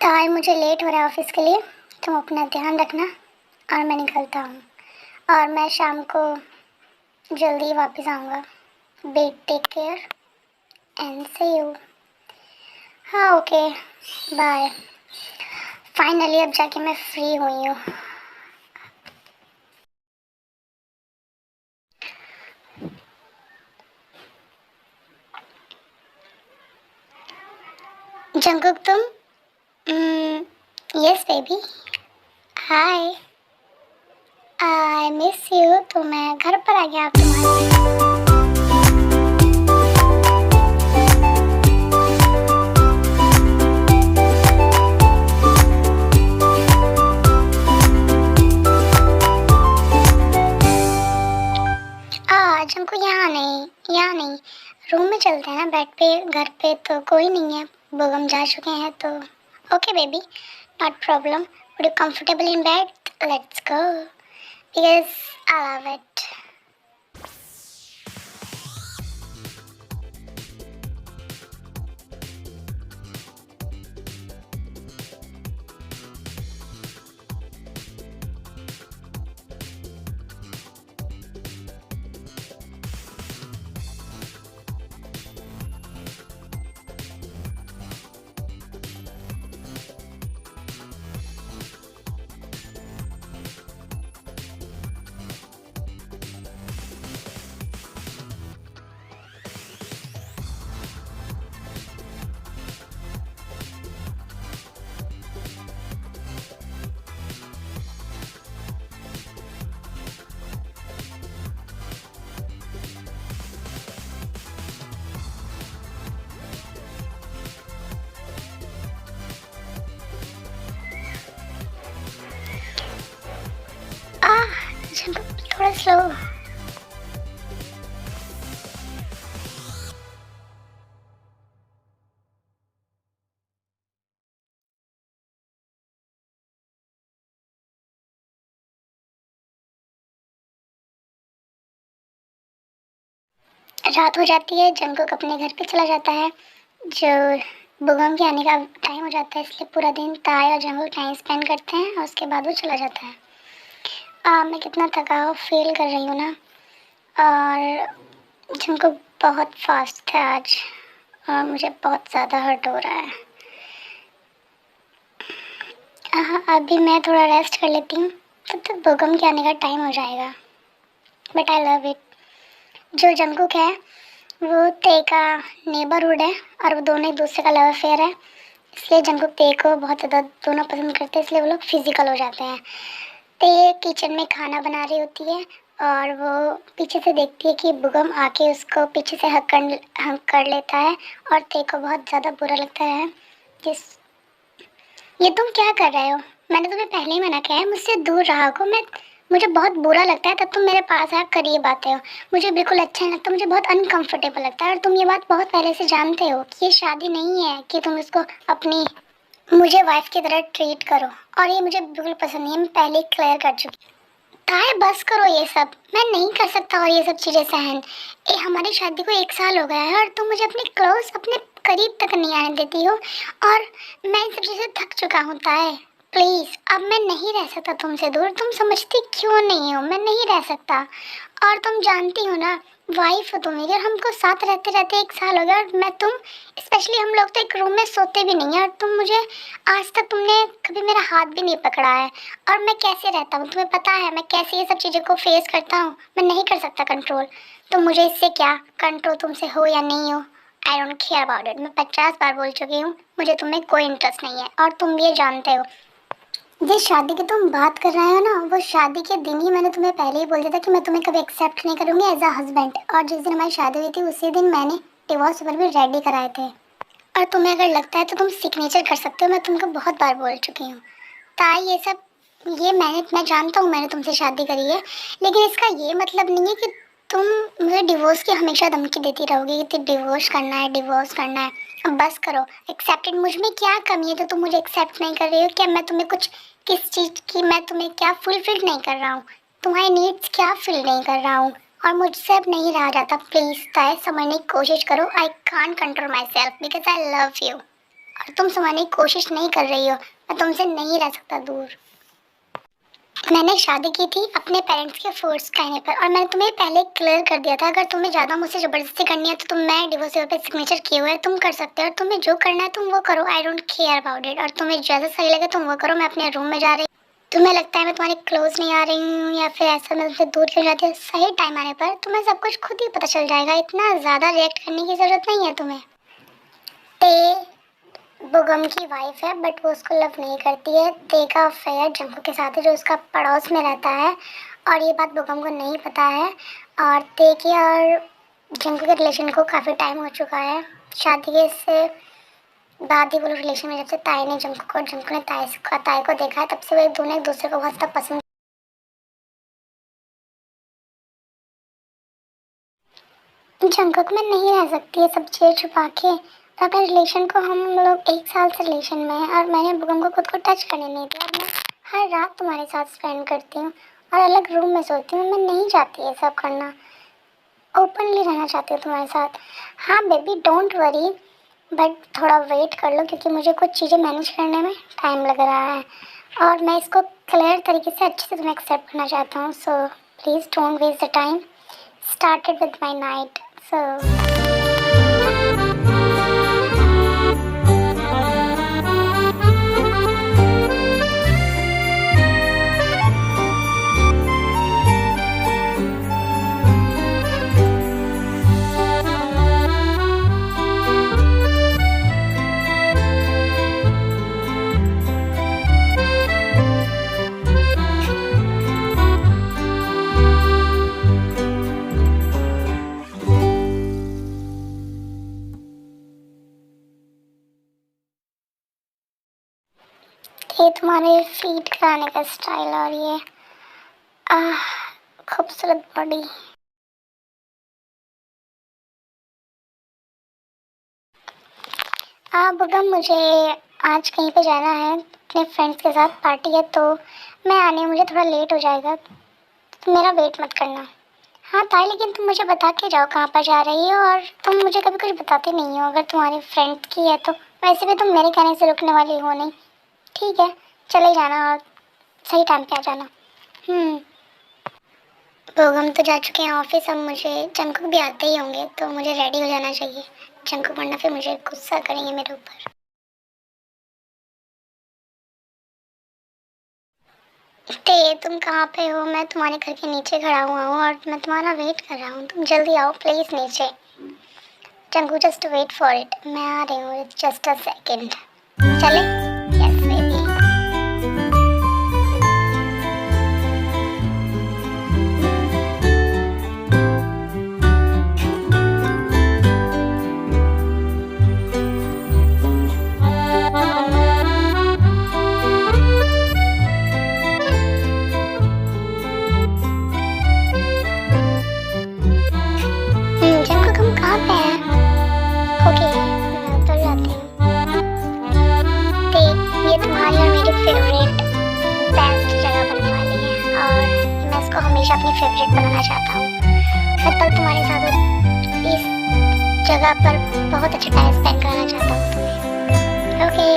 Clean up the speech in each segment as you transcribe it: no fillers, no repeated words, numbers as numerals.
ताई मुझे लेट हो रहा है ऑफिस के लिए, तुम अपना ध्यान रखना और मैं निकलता हूँ। और मैं शाम को जल्दी वापस आऊँगा। Bet take care and see you. हाँ ओके, बाय। फाइनली अब जाके मैं फ्री हुई हूँ। जंकुक तुम? Yes baby. Hi, I miss you. तो मैं घर पर आ गया आप तुम्हारे। आज हमको यहाँ नहीं, रूम में चलते हैं ना, बेड पे। घर पे तो कोई नहीं है, बुगम जा चुके हैं तो। Okay baby, not problem. Would you comfortable in bed? Let's go because I love it. थोड़ा स्लो। रात हो जाती है, जंकुक अपने घर पे चला जाता है। जो बुगम के आने का टाइम हो जाता है, इसलिए पूरा दिन ताई और जंकुक टाइम स्पेंड करते हैं और उसके बाद वो चला जाता है। मैं कितना थकाव फील कर रही हूँ ना। और जंकुक बहुत फास्ट है आज और मुझे बहुत ज़्यादा हर्ट हो रहा है। अभी मैं थोड़ा रेस्ट कर लेती हूँ, तब तक बुगम के आने का टाइम हो जाएगा। But I love it. जो जंकुक है वो ते का नेबरहुड है और वो दोनों एक दूसरे का लव अफेयर है, इसलिए जंकुक ते को बहुत ज़्यादा दोनों पसंद करते हैं, इसलिए वो लोग फिजिकल हो जाते हैं। ते किचन में खाना बना रही होती है और वो पीछे से देखती है कि बुगम आके उसको पीछे से हक कर लेता है और ते को बहुत ज़्यादा बुरा लगता है। जिस ये तुम क्या कर रहे हो? मैंने तुम्हें पहले ही मना किया है मुझसे दूर रहा करो। मुझे बहुत बुरा लगता है तब तुम मेरे पास आकर करिए आते हो। मुझे बिल्कुल अच्छा नहीं लगता, मुझे बहुत अनकंफर्टेबल लगता है। और तुम ये बात बहुत पहले से जानते हो कि ये शादी नहीं है कि तुम इसको अपनी मुझे वाइफ की तरह ट्रीट करो, और ये मुझे बिल्कुल पसंद नहीं है। मैं पहले क्लियर कर चुकी। ताए बस करो ये सब, मैं नहीं कर सकता और ये सब चीज़ें सहन। हमारी शादी को 1 साल हो गया है और तुम मुझे अपने क्लोज, अपने करीब तक नहीं आने देती हो। और मैं इन सब चीज़ें थक चुका हूँ ताए। प्लीज़, अब मैं नहीं रह सकता तुमसे दूर। तुम समझती क्यों नहीं हो? मैं नहीं रह सकता। और तुम जानती हो ना, वाइफ हो तुम मेरी, और हमको साथ रहते रहते 1 साल हो गया। और मैं तुम स्पेशली हम लोग तो एक रूम में सोते भी नहीं है, और तुम मुझे आज तक तुमने कभी मेरा हाथ भी नहीं पकड़ा है। और मैं कैसे रहता हूँ तुम्हें पता है, मैं कैसे ये सब चीज़ों को फेस करता हूँ। मैं नहीं कर सकता कंट्रोल। तो मुझे इससे क्या कंट्रोल, तुमसे हो या नहीं हो, I don't care about it. मैं 50 बार बोल चुकी हूँ, मुझे तुम्हें कोई इंटरेस्ट नहीं है और तुम भी ये जानते हो। जिस शादी की तुम बात कर रहे हो ना, वो शादी के दिन ही मैंने तुम्हें पहले ही बोल दिया था कि मैं तुम्हें कभी एक्सेप्ट नहीं करूँगी एज अ हस्बैंड। और जिस दिन हमारी शादी हुई थी उसी दिन मैंने डिवोर्स पेपर भी रेडी कराए थे। और तुम्हें अगर लगता है तो तुम सिग्नेचर कर सकते हो, मैं तुमको बहुत बार बोल चुकी हूँ। ताई ये सब, ये मैं जानता हूँ मैंने तुमसे शादी करी है, लेकिन इसका ये मतलब नहीं है कि तुम मुझे डिवोर्स की हमेशा धमकी देती रहोगी कि डिवोर्स करना है, डिवोर्स करना है। अब बस करो। एक्सेप्टेड, मुझ में क्या कमी है तो तुम मुझे एक्सेप्ट नहीं कर रही हो? क्या मैं तुम्हें कुछ, किस चीज़ की मैं तुम्हें क्या फुलफिल नहीं कर रहा हूँ? तुम्हारे नीड्स क्या फिल नहीं कर रहा हूँ? और मुझसे अब नहीं रहा जाता। प्लीज़ ताई समझने की कोशिश करो। I can't control my self because I love you. और तुम समझने की कोशिश नहीं कर रही हो। मैं तुमसे नहीं रह सकता दूर। मैंने शादी की थी अपने पेरेंट्स के फोर्स कहने पर, और मैंने तुम्हें पहले क्लियर कर दिया था, अगर तुम्हें ज़्यादा मुझसे ज़बरदस्ती करनी है तो तुम, मैं डिवोर्स पेपर पे सिग्नेचर किए हुए है, तुम कर सकते हो, और तुम्हें जो करना है तुम वो करो। I don't care about it, और तुम्हें जैसा सही लगे तुम वो करो। मैं अपने रूम में जा रही। तुम्हें लगता है मैं तुम्हारे क्लोज नहीं आ रही हूँ या फिर ऐसा मैं तुमसे दूर क्यों जाती हूँ? सही टाइम आने पर तुम्हें सब कुछ खुद ही पता चल जाएगा। इतना ज़्यादा रिएक्ट करने की ज़रूरत नहीं है तुम्हें। बुगम की वाइफ है बट वो उसको लव नहीं करती है। ते का अफेयर जंकू के साथ है जो उसका पड़ोस में रहता है, और ये बात बुगम को नहीं पता है। और ते के और जंकू के रिलेशन को काफ़ी टाइम हो चुका है। शादी के से बाद ही वो लोग रिलेशन में, जब से ताई ने जंकू को, जंकू ने ताई को देखा है, तब से वो दोनों एक दूसरे को बहुत ज़्यादा पसंद। जंकुक में नहीं रह सकती है सब चीज़ छुपा के। अपने रिलेशन को, हम लोग 1 साल से रिलेशन में हैं और मैंने बुगम को खुद को टच करने नहीं दिया। और मैं हर रात तुम्हारे साथ स्पेंड करती हूँ और अलग रूम में सोती हूँ। मैं नहीं चाहती ये सब करना, ओपनली रहना चाहती हूँ तुम्हारे साथ। हाँ बेबी डोंट वरी, बट थोड़ा वेट कर लो क्योंकि मुझे कुछ चीज़ें मैनेज करने में टाइम लग रहा है और मैं इसको क्लियर तरीके से अच्छे से तुम्हें एक्सेप्ट करना चाहता हूँ। So please don't waste the time, started with my night. So ये तुम्हारे फीट कराने का स्टाइल और ये खूबसूरत बॉडी। बुगम मुझे आज कहीं पे जाना है, अपने फ्रेंड्स के साथ पार्टी है, तो मैं आने में मुझे थोड़ा लेट हो जाएगा, तो मेरा वेट मत करना। हाँ ताई, लेकिन तुम मुझे बता के जाओ कहाँ पर जा रही हो, और तुम मुझे कभी कुछ बताते नहीं हो। अगर तुम्हारी फ्रेंड की है तो वैसे भी तुम मेरे कहने से रुकने वाली हो नहीं। ठीक है, चले जाना और सही टाइम पे आ जाना। बुगम तो जा चुके हैं ऑफिस, अब मुझे जंकुक भी आते ही होंगे तो मुझे रेडी हो जाना चाहिए। जंकुक वरना फिर मुझे गुस्सा करेंगे मेरे ऊपर। ते तुम कहाँ पे हो? मैं तुम्हारे घर के नीचे खड़ा हुआ हूँ और मैं तुम्हारा वेट कर रहा हूँ। तुम जल्दी आओ प्लीज़ नीचे। Jungkook just wait for it, मैं आ रही हूँ, जस्ट अ सेकेंड। चले? Yes baby. जंकू तुम कहाँ पे हैं? ओके मैं उतर जाती हूँ। ते ये तुम्हारी और मेरी फेवरेट बेस्ट जगह बनने वाली है और मैं इसको हमेशा अपनी फेवरेट बनाना चाहता हूँ। हर पल तुम्हारे साथ इस जगह पर बहुत अच्छा टाइम स्पेंड करना चाहता हूँ तुम्हें। ओके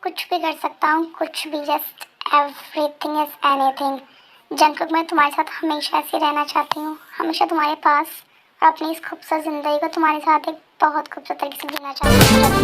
कुछ भी कर सकता हूँ, कुछ भी, just everything is anything. Jungkook मैं तुम्हारे साथ हमेशा ऐसे रहना चाहती हूँ, हमेशा तुम्हारे पास, और अपनी इस खूबसूरत ज़िंदगी को तुम्हारे साथ एक बहुत खूबसूरत तरीके से जीना चाहती हूँ।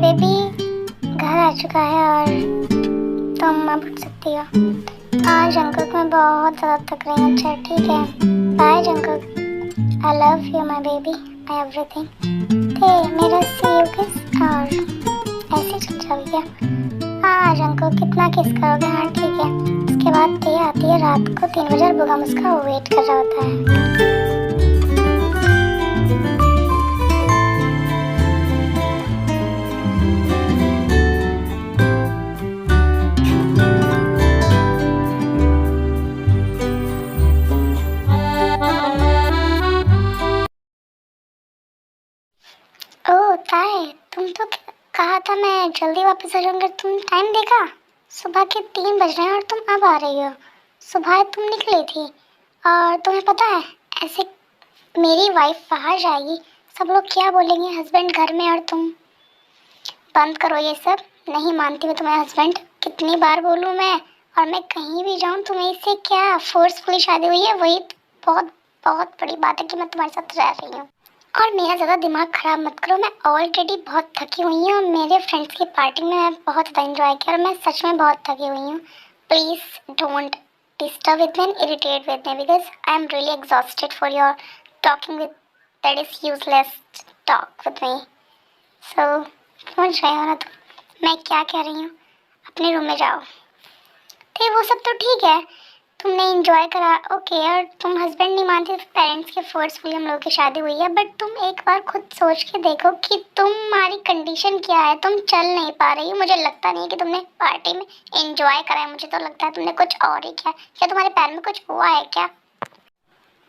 बेबी घर आ चुका है और तुम अब उठ सकती हो। हाँ जंकुक, मैं बहुत ज़्यादा थक रही हूँ। अच्छा ठीक है, bye Jungkook. I love you my baby, my everything. थे मेरा सी यू किस और ऐसे चल जाओगे क्या? हाँ जंकुक, कितना किस करोगे? हाँ ठीक है। उसके बाद ते आती है रात को 3 बजे और बुगम उसका वेट कर रहा होता है। ओह ताए, तुम तो कहा था मैं जल्दी वापस आ जाऊंगा। तुम टाइम देखा? सुबह के 3 बज रहे हैं और तुम अब आ रही हो। सुबह तुम निकली थी और तुम्हें पता है ऐसे मेरी वाइफ बाहर जाएगी, सब लोग क्या बोलेंगे? हस्बैंड घर में और तुम। बंद करो ये सब, नहीं मानती मैं तुम्हारे हस्बैंड। कितनी बार बोलूँ मैं? और मैं कहीं भी जाऊँ तुम्हें इससे क्या फोर्सफुली शादी हुई है? वही बहुत बहुत बड़ी बात है कि मैं तुम्हारे साथ रह रही हूँ। और मेरा ज़्यादा दिमाग ख़राब मत करो, मैं ऑलरेडी बहुत थकी हुई हूँ और मेरे फ्रेंड्स की पार्टी में मैं बहुत ज़्यादा इन्जॉय किया और मैं सच में बहुत थकी हुई हूँ। Please don't disturb with me and irritate with me because I am really exhausted for your talking with that is useless talk with me. So समझ रहे हो ना तुम मैं क्या कह रही हूँ? अपने रूम में जाओ। थे वो सब तो ठीक है, तुमने इंजॉय करा ओके, और तुम हस्बैंड नहीं मानते, पेरेंट्स के फोर्सफुली हम लोगों की शादी हुई है। बट तुम एक बार खुद सोच के देखो कि तुम्हारी कंडीशन क्या है। तुम चल नहीं पा रही हो। मुझे लगता नहीं कि तुमने पार्टी में एंजॉय करा है, मुझे तो लगता है तुमने कुछ और ही किया। क्या तुम्हारे पैर में कुछ हुआ है क्या?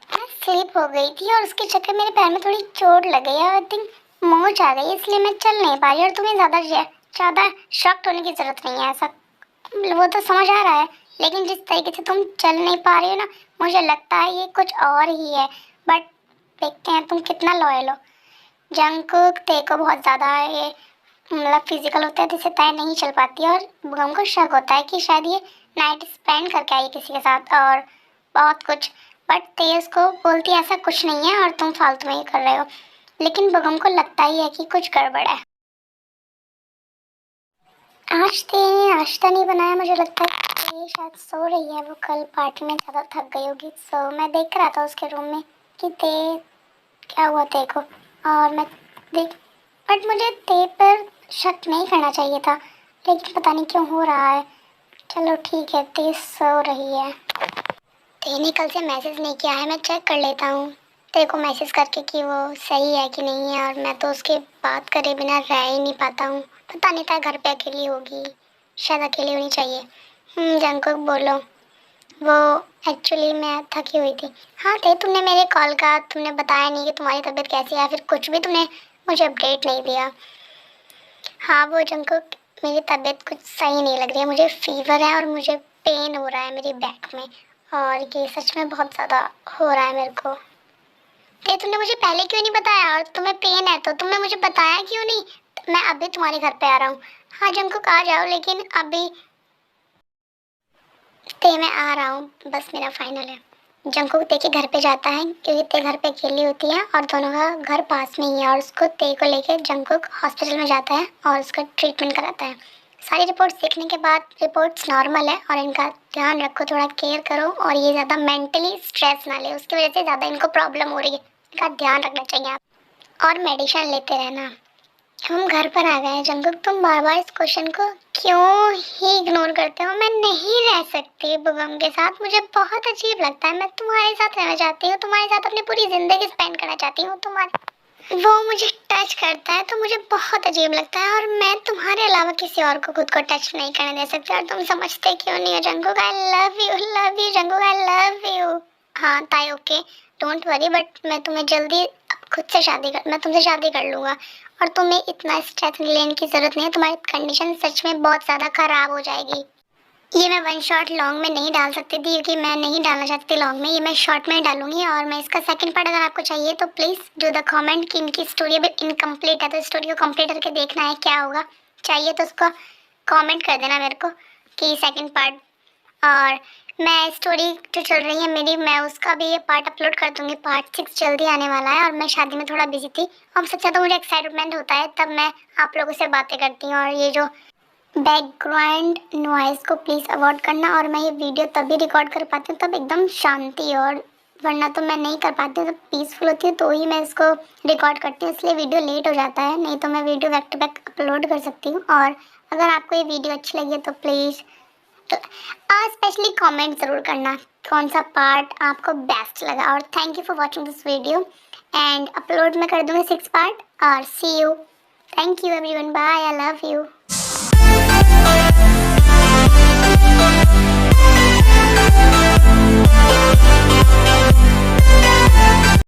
मैं स्लिप हो गई थी और उसके चक्कर मेरे पैर में थोड़ी चोट लग गई है। आई थिंक मोच आ गई, इसलिए मैं चल नहीं पा रही। और तुम्हें ज़्यादा शॉक्ड होने की ज़रूरत नहीं है, ऐसा वो तो समझ आ रहा है। लेकिन जिस तरीके से तुम चल नहीं पा रही हो ना, मुझे लगता है ये कुछ और ही है। बट देखते हैं तुम कितना लॉयल हो। जंकुक तेको बहुत ज़्यादा ये मतलब फिजिकल होता है जिससे तय नहीं चल पाती है और बुगम को शक होता है कि शायद ये नाइट स्पेंड करके आई किसी के साथ और बहुत कुछ। बट ते उसको बोलती ऐसा कुछ नहीं है और तुम फालतू में ही कर रहे हो। लेकिन बुगम को लगता ही है कि कुछ गड़बड़ है। आज ते नाश्ता नहीं बनाया, मुझे लगता है ये शायद सो रही है। वो कल पार्टी में ज़्यादा थक गई होगी। सो मैं देख रहा था उसके रूम में कि ते क्या हुआ ते को, और मैं देख बट मुझे ते पर शक नहीं करना चाहिए था, लेकिन पता नहीं क्यों हो रहा है। चलो ठीक है, ते सो रही है। ते ने कल से मैसेज नहीं किया है, मैं चेक कर लेता हूँ ते को मैसेज करके कि वो सही है कि नहीं है। और मैं तो उसके बात करे बिना रह ही नहीं पाता हूँ। पता नहीं था घर पे अकेली होगी, शायद अकेली होनी चाहिए। जंकुक बोलो। वो एक्चुअली मैं थकी हुई थी। हाँ थे, तुमने मेरे कॉल का तुमने बताया नहीं कि तुम्हारी तबीयत कैसी है, फिर कुछ भी तुमने मुझे अपडेट नहीं दिया। हाँ वो जंकुक, मेरी तबीयत कुछ सही नहीं लग रही है। मुझे फीवर है और मुझे पेन हो रहा है मेरी बैक में, और ये सच में बहुत ज़्यादा हो रहा है मेरे को। ये तुमने मुझे पहले क्यों नहीं बताया? और तुम्हें पेन है तो तुमने मुझे बताया क्यों नहीं? मैं अभी तुम्हारे घर पे आ रहा हूँ। हाँ जंकुक आ जाओ, लेकिन अभी ते मैं आ रहा हूँ, बस मेरा फाइनल है। जंकुक ते के घर पे जाता है क्योंकि ते घर पे अकेली होती है और दोनों का घर पास में ही है। और उसको ते को लेके जंकुक हॉस्पिटल में जाता है और उसका ट्रीटमेंट कराता है। सारी रिपोर्ट्स देखने के बाद रिपोर्ट्स नॉर्मल है और इनका ध्यान रखो, थोड़ा केयर करो और ये ज़्यादा मेंटली स्ट्रेस ना ले, उसकी वजह से ज़्यादा इनको प्रॉब्लम हो रही है। इनका ध्यान रखना चाहिए आप, और मेडिसिन लेते रहना। हम घर पर आ गए हैं। जंकुक तुम बार बार इस क्वेश्चन को क्यों ही इग्नोर करते हो? मैं नहीं रह सकती बुगम के साथ, मुझे बहुत अजीब लगता है। मैं तुम्हारे साथ रहना चाहती हूँ, तुम्हारे साथ अपनी पूरी ज़िंदगी स्पेंड करना चाहती हूँ। तुम्हारे वो मुझे टच करता है तो मुझे बहुत अजीब लगता है, और मैं तुम्हारे अलावा किसी और को खुद को टच नहीं करने दे सकती। और तुम समझते क्यों नहीं हो Jungkook? I love you Jungkook, I love you. हाँ ताई ओके, डोंट वरी, बट मैं तुम्हें जल्दी खुद से मैं तुमसे शादी कर लूँगा और तुम्हें इतना स्ट्रेस लेने की ज़रूरत नहीं है। तुम्हारी कंडीशन सच में बहुत ज़्यादा ख़राब हो जाएगी। ये मैं वन शॉट लॉन्ग में नहीं डाल सकती थी क्योंकि मैं नहीं डालना चाहती लॉन्ग में, ये मैं शॉर्ट में डालूंगी। और मैं इसका सेकंड पार्ट अगर आपको चाहिए तो प्लीज़ डू द कमेंट कि इनकी स्टोरी अभी इनकम्प्लीट है, तो स्टोरी को कंप्लीट करके देखना है क्या होगा। चाहिए तो उसको कमेंट कर देना मेरे को कि सेकंड पार्ट। और मैं स्टोरी जो चल रही है मेरी, मैं उसका भी ये पार्ट अपलोड कर दूँगी। पार्ट 6 जल्दी आने वाला है और मैं शादी में थोड़ा बिज़ी थी। अब सच्चा तो मुझे एक्साइटमेंट होता है तब मैं आप लोगों से बातें करती हूँ। और ये जो बैकग्राउंड नॉइज़ को प्लीज़ अवॉइड करना। और मैं ये वीडियो तभी रिकॉर्ड कर पाती हूँ तब एकदम शांति, और वरना तो मैं नहीं कर पाती हूँ। जब पीसफुल होती है तो ही मैं इसको रिकॉर्ड करती हूँ, इसलिए वीडियो लेट हो जाता है। नहीं तो मैं video back to back upload कर सकती हूँ। और अगर आपको ये वीडियो अच्छी लगी है तो प्लीज़ तो स्पेशली कमेंट ज़रूर करना कौन सा पार्ट आपको बेस्ट लगा। और thank you for watching this video and upload मैं कर दूँगी 6 पार्ट। और see you, thank you everyone, bye, I love you.